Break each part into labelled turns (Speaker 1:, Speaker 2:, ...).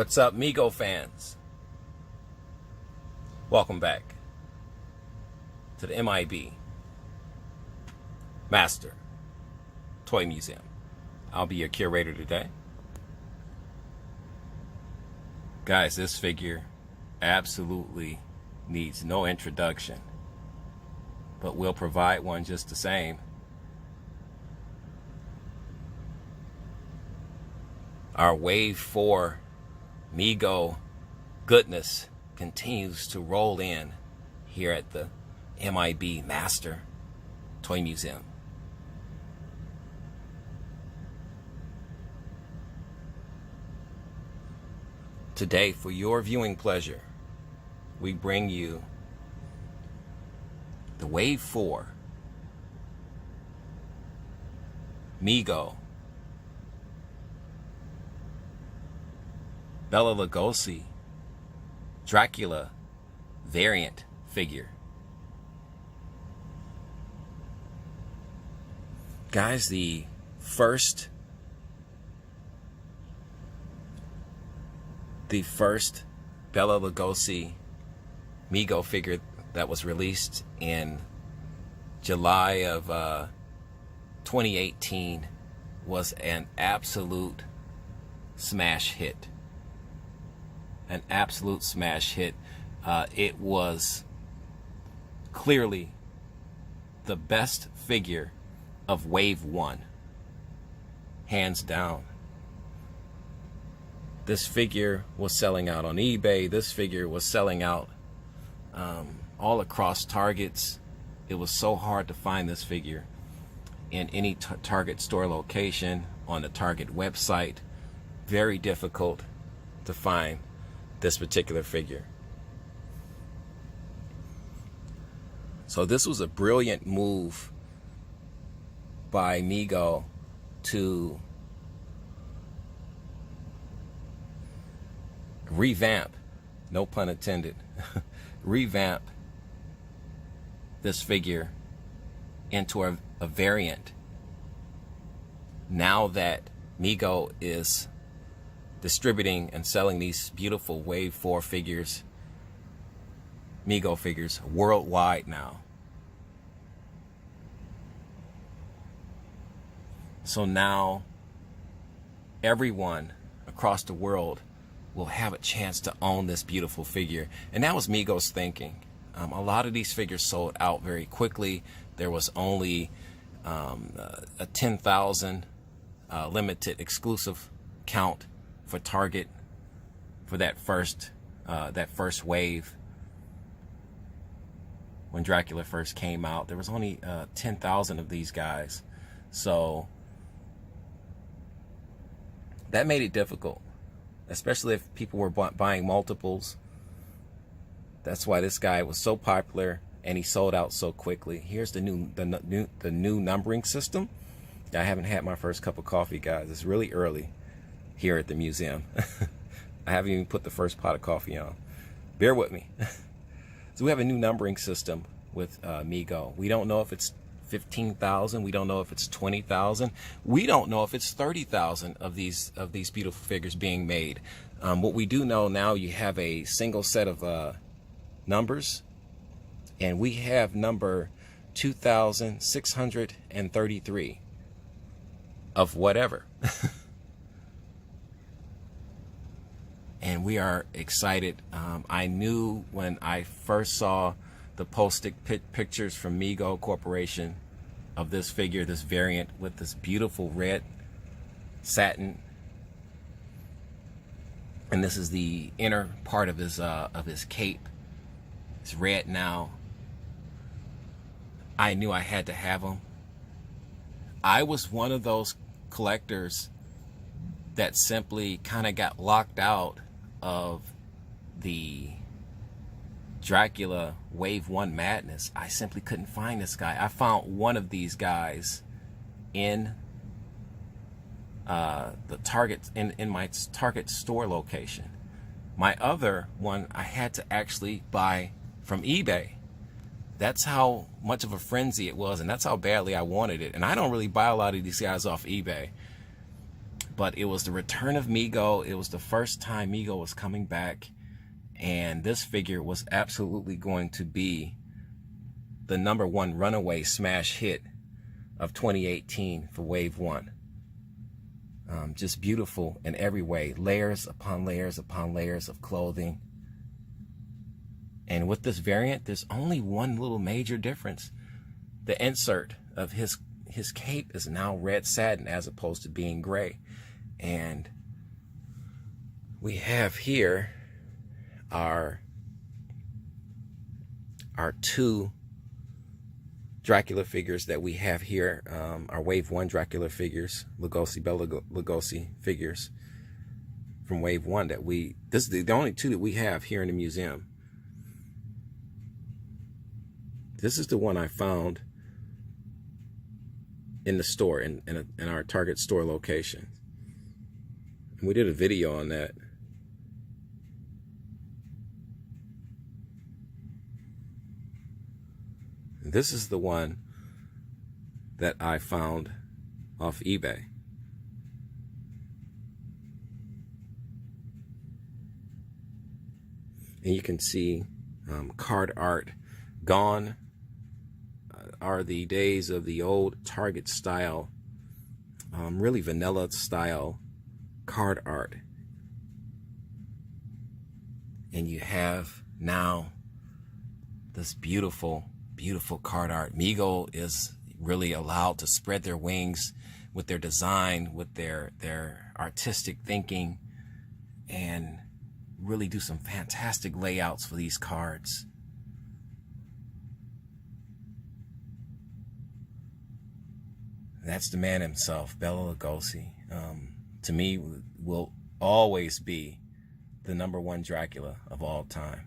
Speaker 1: What's up, MEGO fans? Welcome back to the M.I.B. Master Toy Museum. I'll be your curator today. Guys, this figure absolutely needs no introduction, but we'll provide one just the same. Our Wave 4 MEGO goodness continues to roll in here at the M.I.B. Master Toy Museum. Today, for your viewing pleasure, we bring you the Wave 4 MEGO Bela Lugosi Dracula variant figure. Guys, the first Bela Lugosi MEGO figure that was released in July of 2018 was an absolute smash hit. An absolute smash hit. It was clearly the best figure of Wave 1, hands down. This figure was selling out on eBay. This figure was selling out all across Targets. It was so hard to find this figure in any Target store location, on the Target website. Very difficult to find this particular figure. So this was a brilliant move by MEGO to revamp, no pun intended, revamp this figure into a variant. Now that MEGO is distributing and selling these beautiful Wave 4 figures, MEGO figures, worldwide now. So now everyone across the world will have a chance to own this beautiful figure. And that was MEGO's thinking. A lot of these figures sold out very quickly. There was only a 10,000 limited exclusive count for Target for that first wave. When Dracula first came out, there was only 10,000 of these guys. So that made it difficult, especially if people were buying multiples. That's why this guy was so popular and he sold out so quickly. Here's the new numbering system. I haven't had my first cup of coffee, guys. It's really early here at the museum. I haven't even put the first pot of coffee on. Bear with me. So we have a new numbering system with MEGO. We don't know if it's 15,000. We don't know if it's 20,000. We don't know if it's 30,000 of these beautiful figures being made. What we do know now, you have a single set of numbers, and we have number 2,633 of whatever. And we are excited. I knew when I first saw the posted pictures from MEGO Corporation of this figure, this variant with this beautiful red satin, and this is the inner part of his cape. It's red now. I knew I had to have him. I was one of those collectors that simply kind of got locked out of the Dracula Wave 1 madness. I simply couldn't find this guy. I found one of these guys in the Target, in my Target store location. My other one I had to actually buy from eBay. That's how much of a frenzy it was, and that's how badly I wanted it. And I don't really buy a lot of these guys off eBay. But it was the return of Mego. It was the first time Mego was coming back. And this figure was absolutely going to be the #1 runaway smash hit of 2018 for Wave 1. Just beautiful in every way. Layers upon layers upon layers of clothing. And with this variant, there's only one little major difference. The insert of his cape is now red satin as opposed to being gray. And we have here our two Dracula figures that we have here, our Wave 1 Dracula figures, Bela Lugosi figures from Wave 1 that this is the only two that we have here in the museum. This is the one I found in the store, in our Target store location. And we did a video on that. This is the one that I found off eBay. And you can see card art. Gone are the days of the old Target style, really vanilla style card art. And you have now this beautiful card art. Mego is really allowed to spread their wings with their design, with their artistic thinking, and really do some fantastic layouts for these cards. That's the man himself, Bela Lugosi. To me, will always be the #1 Dracula of all time.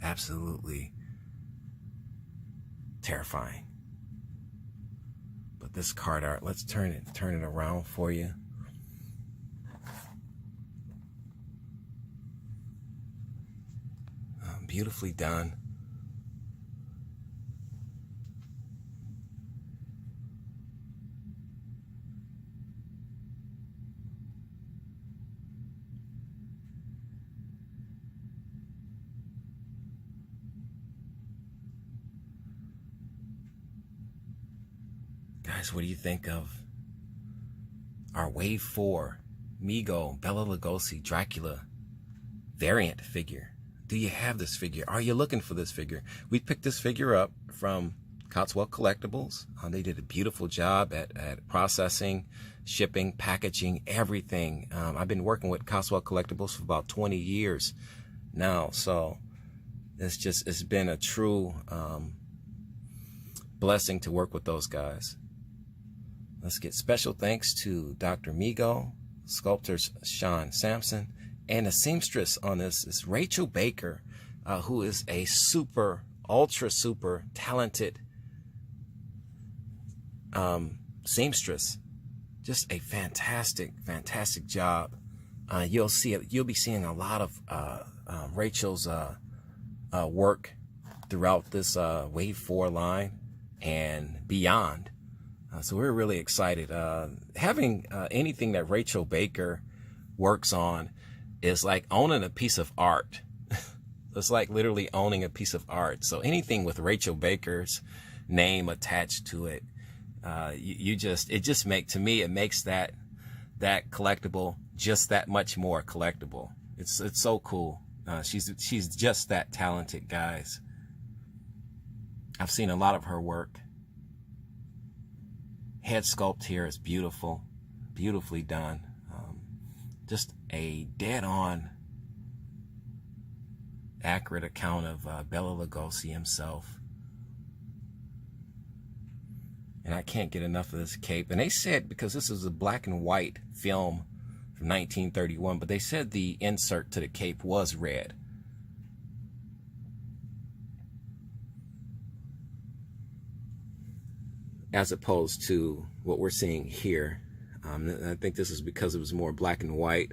Speaker 1: Absolutely terrifying. But this card art, let's turn it around for you. Beautifully done. Guys, what do you think of our Wave 4 Mego Bela Lugosi Dracula variant figure? Do you have this figure? Are you looking for this figure? We picked this figure up from Cotswold Collectibles. They did a beautiful job at processing, shipping, packaging, everything. I've been working with Cotswold Collectibles for about 20 years now, so it's been a true blessing to work with those guys. Let's get special thanks to Dr. Mego, sculptors Sean Sampson, and the seamstress on this is Rachel Baker, who is a ultra super talented seamstress. Just a fantastic job. You'll be seeing a lot of Rachel's work throughout this Wave 4 line and beyond. So we're really excited. Having anything that Rachel Baker works on is like owning a piece of art. It's like literally owning a piece of art. So anything with Rachel Baker's name attached to it, to me, it makes that collectible just that much more collectible. It's so cool. She's just that talented, guys. I've seen a lot of her work. Head sculpt here is beautiful, beautifully done. Just a dead-on, accurate account of Bela Lugosi himself. And I can't get enough of this cape. And they said, because this is a black and white film from 1931, but they said the insert to the cape was red. As opposed to what we're seeing here. I think this is because it was more black and white.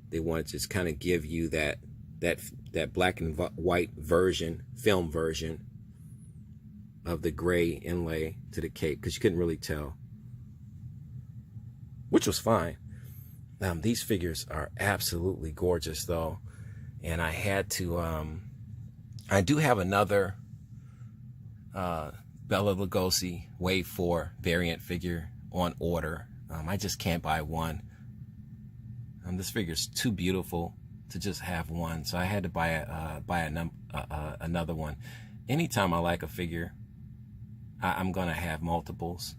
Speaker 1: They want to just kind of give you that that black and white version, film version of the gray inlay to the cape, because you couldn't really tell, which was fine. These figures are absolutely gorgeous though, and I had to I do have another Bela Lugosi Wave 4 variant figure on order. I just can't buy one. This figure is too beautiful to just have one, so I had to buy another one. Anytime I like a figure, I'm gonna have multiples,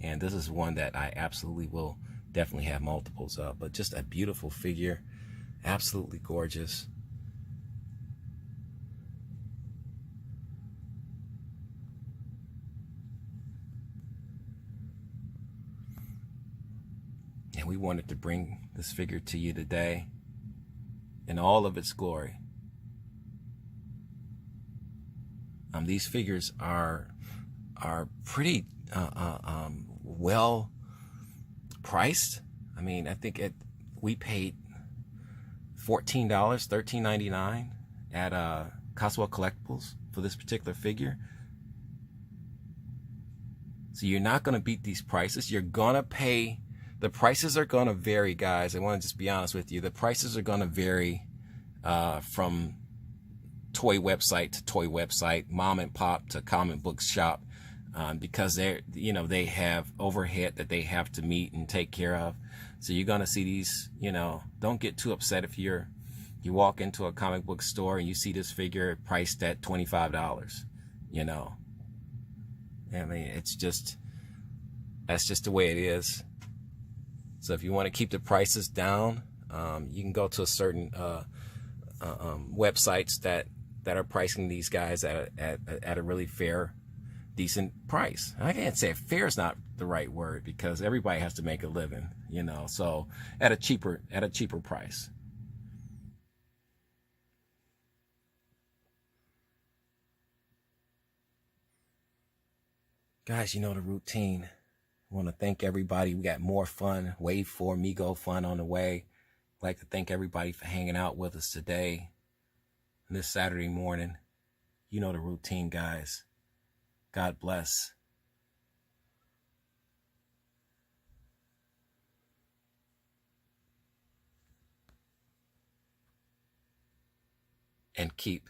Speaker 1: and this is one that I absolutely will definitely have multiples of. But just a beautiful figure, absolutely gorgeous. And we wanted to bring this figure to you today in all of its glory. These figures are pretty well priced. I mean, I think we paid $14, $13.99 at Coswell Collectibles for this particular figure. So you're not going to beat these prices. You're going to pay. The prices are going to vary, guys. I want to just be honest with you. The prices are going to vary from toy website to toy website, mom and pop to comic book shop, because they have overhead that they have to meet and take care of. So you're going to see these, don't get too upset if you walk into a comic book store and you see this figure priced at $25, I mean, that's just the way it is. So if you want to keep the prices down, you can go to a certain websites that are pricing these guys at a really fair, decent price. I can't say fair is not the right word, because everybody has to make a living, so at a cheaper price. Guys, you know the routine. I want to thank everybody. We got more fun, Wave 4 MEGO fun on the way. I'd like to thank everybody for hanging out with us today, this Saturday morning. You know the routine, guys. God bless. And keep